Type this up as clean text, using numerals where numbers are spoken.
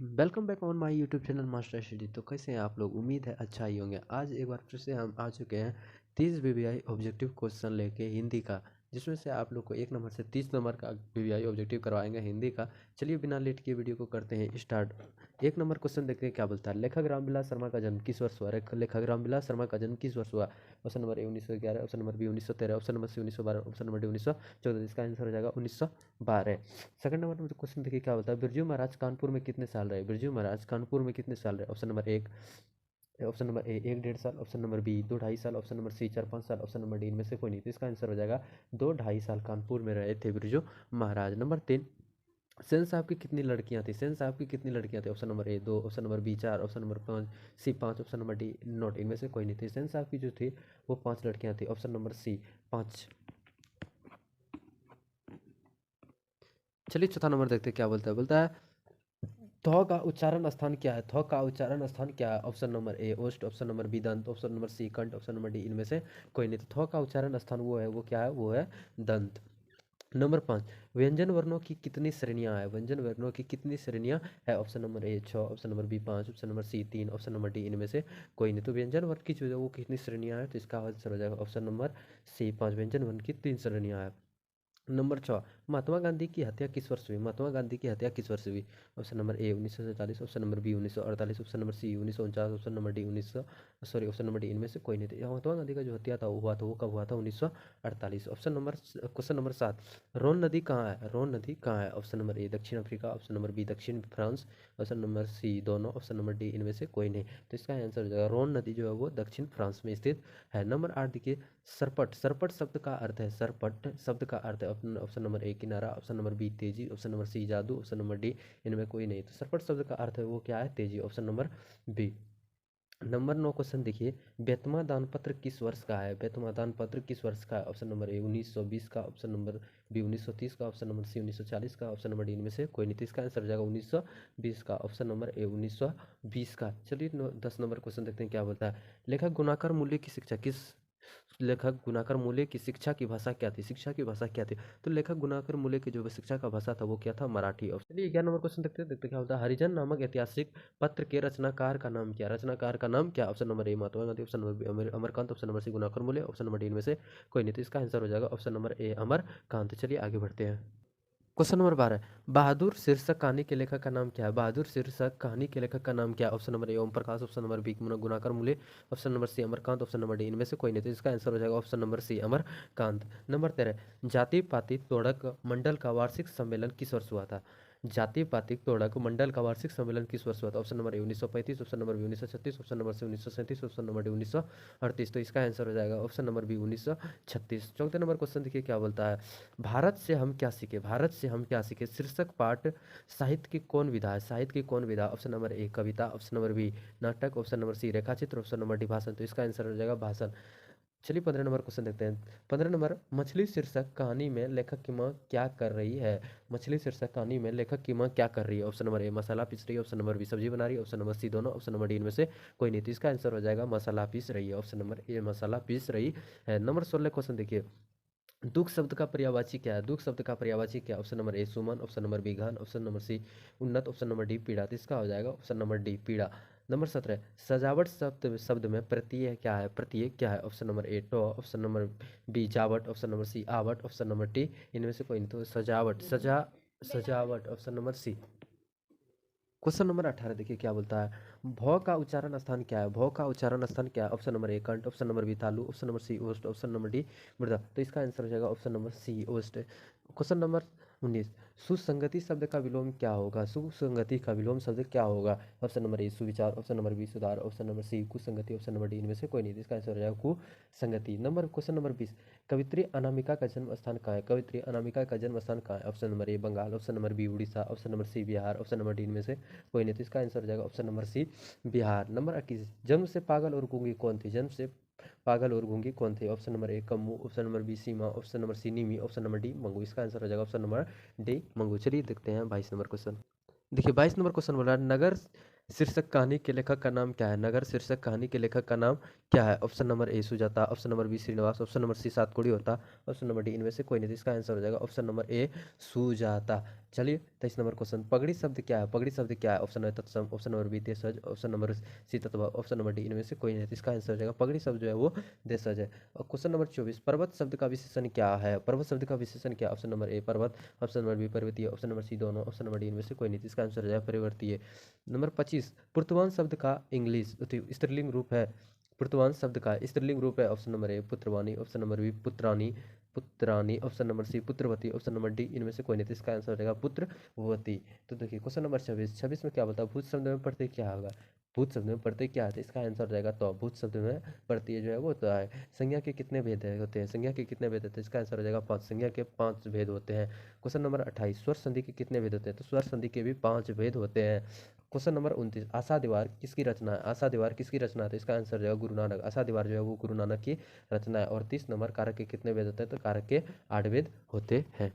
Welcome back on my YouTube channel master study. तो कैसे हैं आप लोग? उम्मीद है अच्छा ही होंगे। आज एक बार फिर से हम आ चुके हैं 30 बीबीआई ऑब्जेक्टिव क्वेश्चन लेके हिंदी का, जिसमें से आप लोग को 1 नंबर से 30 नंबर का बीबीआई ऑब्जेक्टिव करवाएंगे हिंदी का। चलिए बिना लेट किए वीडियो को करते हैं स्टार्ट। 1 नंबर क्वेश्चन देखते हैं क्या बोलता है। लेखक रामविलास शर्मा का जन्म किस वर्ष हुआ? लेखक रामविलास शर्मा का जन्म किस वर्ष हुआ? Option number A 1911, option number B 1913, option number C 1912, option number D 1914। इसका आंसर हो जाएगा 1912। सेकंड नंबर में क्वेश्चन देखिए क्या होता है। बिरजू महाराज कानपुर में कितने साल रहे? बिरजू महाराज कानपुर में कितने साल रहे? ऑप्शन नंबर एक, ऑप्शन नंबर ए 1 1.5 साल, ऑप्शन नंबर बी 2 2.5 साल, ऑप्शन नंबर सी 4 5 साल, ऑप्शन नंबर डी इनमें से कोई नहीं। तो इसका आंसर हो जाएगा 2 2.5 साल कानपुर में रहे थे बिरजू महाराज। नंबर 3, सेन साहब की कितनी लड़कियां थी? सेन साहब की कितनी लड़कियां थी? Option number A 2, option number B 4, option number 5 C 5, option number D not. इनमें से कोई नहीं थी। सेन साहब की जो थी वो 5 लड़कियां थी। Option number C 5। चलिए चौथा नंबर देखते हैं क्या बोलता है। बोलता है थौ का उच्चारण स्थान क्या है? थौ का उच्चारण स्थान क्या है? ऑप्शन नंबर ए ओष्ठ, ऑप्शन नंबर बी दंत, ऑप्शन नंबर सी कंठ, ऑप्शन नंबर डी इनमें से कोई नहीं। तो थौ का उच्चारण स्थान वो क्या है? वो है दंत। नंबर 5, व्यंजन वर्णों की कितनी श्रेणियां है? व्यंजन वर्णों की कितनी श्रेणियां है? Option number A 6, option number B 5, option number C 3, option number D इनमें से कोई नहीं। तो व्यंजन वर्ण की जो है वो कितनी श्रेणियां है? तो इसका आंसर हो जाएगा ऑप्शन नंबर सी 5। व्यंजन वर्ण की 3 श्रेणियां है। नंबर 6, महात्मा गांधी की हत्या किस वर्ष हुई? महात्मा गांधी की हत्या किस वर्ष हुई? Option number A 1947, option number B 1948, option number C 1949, option number D 19 इनमें से कोई नहीं था। महात्मा गांधी का जो हत्या था वो हुआ था वो कब हुआ था? 1948। क्वेश्चन नंबर 7, रोन नदी कहाँ है? रोन नदी कहाँ है? ऑप्शन नंबर ए दक्षिण अफ्रीका, ऑप्शन नंबर बी दक्षिण फ्रांस, ऑप्शन नंबर सी दोनों, ऑप्शन नंबर डी इनमें से कोई नहीं। तो इसका आंसर हो जाएगा रोन नदी जो है वो दक्षिण फ्रांस में स्थित है। नंबर 8 देखिए, सरपट। सरपट शब्द का अर्थ है, सरपट शब्द का अर्थ है ऑप्शन नंबर ए किनारा, ऑप्शन नंबर बी तेजी, ऑप्शन नंबर सी जादू, ऑप्शन नंबर डी इनमें कोई नहीं। तो सरपट शब्द का अर्थ है वो क्या है? तेजी, option number B. Number 9 question देखिए, बेतमा दान पत्र किस वर्ष का है? बेतमा दान पत्र किस वर्ष का है? ऑप्शन नंबर ए 1920 का, ऑप्शन नंबर बी 1930 का, ऑप्शन नंबर सी 1940 का, ऑप्शन नंबर डी इनमें से कोई नहीं। तो इसका आंसर हो जाएगा 1920 का, ऑप्शन नंबर ए 1920 का। चलिए 10 नंबर क्वेश्चन देखते हैं क्या बोलता है। लेखक गुणाकार मूल्य की शिक्षा किस लेखक गुणाकार मूल्य की शिक्षा की भाषा क्या थी? शिक्षा की भाषा क्या थी? तो लेखक गुणाकार मूल्य की जो शिक्षा का भाषा था वो क्या था? मराठी। और चलिए 11 नंबर क्वेश्चन देखते क्या होता है। हरिजन नामक ऐतिहासिक पत्र के रचनाकार का नाम क्या? रचनाकार का नाम क्या? Option number A Mahatma Gandhi, option number B Amarkant, option number C Gunakar Muley, option number D इनमें से कोई नहीं। तो इसका आंसर हो जाएगा ऑप्शन नंबर ए अमरकांत। चलिए आगे बढ़ते हैं। क्वेश्चन नंबर 12, बहादुर शीर्षक कहानी के लेखक का नाम क्या है? बहादुर शीर्षक कहानी के लेखक का नाम क्या है? Option number A Om Prakash, option number B Gunakar Muley, option number C Amarkant, option number D इनमें से कोई नहीं। तो इसका आंसर हो जाएगा option number C Amarkant. Number 13, जाति पाति तोड़क मंडल का वार्षिक सम्मेलन किस वर्ष हुआ था? जाति पाति तोड़क मंडल का वार्षिक सम्मेलन किस वर्ष हुआ था? Option number A 1935, option number B 1936, option number C 1937, option number D 1938। तो इसका आंसर हो जाएगा ऑप्शन नंबर बी 1936। चौथे नंबर क्वेश्चन देखिए क्या बोलता है। भारत से हम क्या सीखे? भारत से हम क्या सीखे शीर्षक पाठ साहित्य की कौन विधा है? साहित्य की कौन विधा? ऑप्शन नंबर ए कविता, ऑप्शन नंबर बी नाटक, ऑप्शन नंबर सी रेखाचित्र, ऑप्शन नंबर डी भाषण। तो इसका आंसर हो जाएगा भाषण। चलिए 15 नंबर क्वेश्चन देखते हैं। 15 नंबर, मछली शीर्षक कहानी में लेखक की माँ क्या कर रही है? मछली शीर्षक कहानी में लेखक की माँ क्या कर रही है? ऑप्शन नंबर ए मसाला पीस रही है, ऑप्शन नंबर बी सब्जी बना रही है, ऑप्शन नंबर सी दोनों, ऑप्शन नंबर डी इनमें से कोई नहीं। तो इसका आंसर हो जाएगा मसाला पीस रही है, ऑप्शन नंबर ए मसाला पीस रही है। नंबर 16 क्वेश्चन देखिए, दुख शब्द का पर्यायवाची क्या है? दुख शब्द का पर्यायवाची क्या? ऑप्शन नंबर ए सुमन, ऑप्शन नंबर बी घन, ऑप्शन नंबर सी उन्नत, ऑप्शन नंबर डी पीड़ा। तो इसका हो जाएगा ऑप्शन नंबर डी पीड़ा। नंबर 17, सजावट शब्द शब्द में प्रत्यय क्या है? प्रत्यय क्या है? ऑप्शन नंबर ए टॉ, ऑप्शन नंबर बी जावट, ऑप्शन नंबर सी आवट, ऑप्शन नंबर डी इनमें से कोई नहीं। तो सजावट option number C. Question number 18 देखिए क्या बोलता है। भौ का उच्चारण स्थान क्या है? भौ का उच्चारण स्थान क्या है? ऑप्शन नंबर ए कंठ, ऑप्शन नंबर बी तालु, ऑप्शन नंबर सी ओष्ठ, ऑप्शन नंबर डी मृदा। तो इसका आंसर हो जाएगा ऑप्शन नंबर सी ओष्ठ। क्वेश्चन नंबर 19, सुसंगति शब्द का विलोम क्या होगा? सुसंगति का विलोम शब्द क्या होगा? ऑप्शन नंबर ए सुविचार, ऑप्शन नंबर बी सुधार, ऑप्शन नंबर सी कुसंगति, ऑप्शन नंबर डी इनमें से कोई नहीं। तो इसका आंसर हो जाएगा कुसंगति। क्वेश्चन नंबर 20, कवित्री अनामिका का जन्म स्थान कहाँ है? कवित्री अनामिका का जन्म स्थान कहाँ है? Option number A Bengal, option number B Orissa, option number C Bihar, option number D इनमें से कोई नहीं। तो इसका आंसर हो जाएगा option number C Bihar. Number 21, जन्म से पागल और गूंगी कौन थी? जन्म से पागल और गूंगी कौन थे? Option number A Kammu, option number B Seema, option number C Nimi, option number D Mangu. इसका आंसर हो जाएगा ऑप्शन नंबर डी मंगू। चलिए देखते हैं 22 नंबर क्वेश्चन। देखिए 22 नंबर क्वेश्चन बोल रहा है, नगर शीर्षक कहानी के लेखक का नाम क्या है? नगर शीर्षक कहानी के लेखक का नाम क्या है? Option number A Sujata, option number B Srinivas, option number C Satkori Hota, option number D इनमें से कोई नहीं। तो इसका आंसर हो जाएगा ऑप्शन नंबर ए सुजाता। चलिए 23 नंबर क्वेश्चन, पगड़ी शब्द क्या है? पगड़ी शब्द क्या है? ऑप्शन नंबर तत्सम, ऑप्शन नंबर बी देशज, ऑप्शन नंबर सी तत्व, ऑप्शन नंबर डी इनमें से कोई नहीं। तो इसका आंसर हो जाएगा पगड़ी शब्द जो है वो देशज है। और क्वेश्चन नंबर 24, पर्वत शब्द का विशेषण क्या है? पर्वत शब्द का विशेषण क्या है? ऑप्शन नंबर ए पर्वत, ऑप्शन नंबर बी पर्वतीय, ऑप्शन नंबर सी दोनों, ऑप्शन नंबर डी इनमें से कोई नहीं। तो इसका आंसर हो जाएगा परिवर्तीय। नंबर 25, पुर्तवान शब्द का इंग्लिश स्त्रीलिंग रूप है। पुर्तवान शब्द का स्त्रीलिंग रूप है। ऑप्शन नंबर ए पुत्रवानी, ऑप्शन नंबर बी पुत्रानी, पुत्रानी, ऑप्शन नंबर सी पुत्रवती, ऑप्शन नंबर डी इनमें से कोई नहीं। तो इसका आंसर हो जाएगा पुत्रवती। तो देखिए क्वेश्चन नंबर 26, 26 में क्या बोलता है? भूत शब्द में प्रत्यय क्या होगा? भूत शब्द में प्रत्यय क्या है? तो इसका आंसर हो जाएगा तो। भूत शब्द में प्रत्यय जो है वो तो है। संज्ञा के कितने भेद होते हैं? संज्ञा के कितने भेद होते हैं? इसका आंसर हो जाएगा 5। संज्ञा के 5 भेद होते हैं। क्वेश्चन नंबर 28, स्वर संधि के कितने भेद होते हैं? तो स्वर संधि के भी 5 भेद होते हैं। क्वेश्चन नंबर 29, आशा दीवार किसकी रचना है? आशा दीवार किसकी रचना है? तो इसका आंसर जो है गुरु नानक। आशा दीवार जो है वो गुरु नानक की रचना है। और 30 नंबर, कारक के कितने भेद होते हैं? तो कारक के 8 भेद होते हैं।